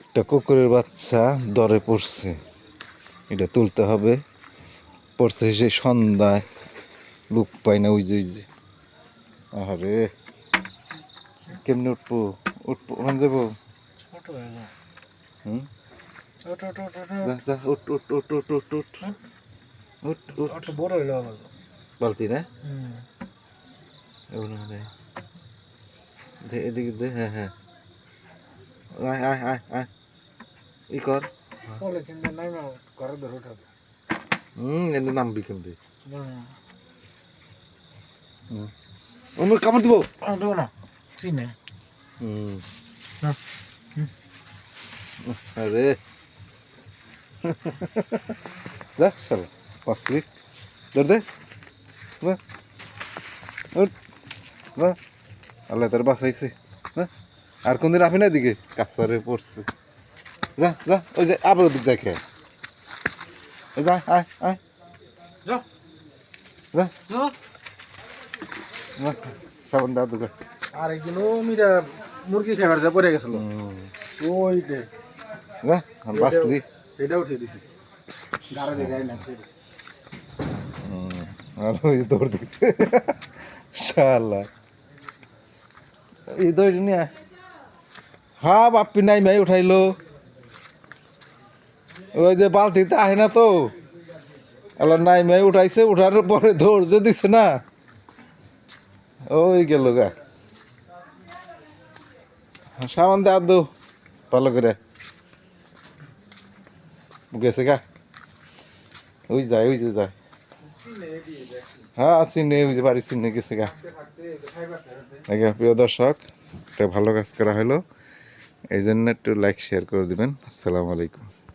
একটা কুকুরের বাচ্চা দরে পড়ছে, এটা তুলতে হবে। পড়ছে সে সন্ধ্যায়, লুক পাই না। ওই যে আরে কেমনে উঠবো ওখানে যাবো? হুম, যা যা উঠ উঠ উঠ উঠ উঠ উঠ উঠ উঠ। বড় হইলো বালতি না দে, এদিকে দে। হ্যাঁ হ্যাঁ, আয় আয় আয় আয়, ই কর। এনে নামবি কেমনি? অন্য কামড় দিব। না চিনে আরে যা শালা পাসলি, ধর দে। বাহ উঠ, বাহ আল্লাহ তোর বাঁচাইছে। আর কোনদিন আপনি না দিকে কাছারে পড়ছে। যা যা, ওই যে আবার ওদিক যাই খেয়ে যা, আয় আয় যা যা যা। সাবান দা দুগা। আর একদিন ও মিরা মুরগি খাবার যা পড়ে গেছিল ওইটে যা বাঁচলি। এটা উঠিয়ে দিছি গাড়ি দেখাই না। আর ওই দৌড় দিচ্ছে শালা। এই দৌড় নিয়ে হ্যাঁ বাপ্পি নাই মাই উঠাইলো। ওই যে বালতিতে আহে না তো, আল্লাহ নাই মাই উঠাইছে। উঠার পরে ধৈর্য দিছে না, ওই গেল গা। সামান দে আদৌ ভালো করে গেছে গা। ওই যায় ওই যে যায়। হ্যাঁ চিনে, ওই যে বাড়ি চিনে গেছে গা। প্রিয় দর্শক, একটা ভালো কাজ করা হলো, এই জন্য একটু লাইক শেয়ার করে দিবেন। আসসালামু আলাইকুম।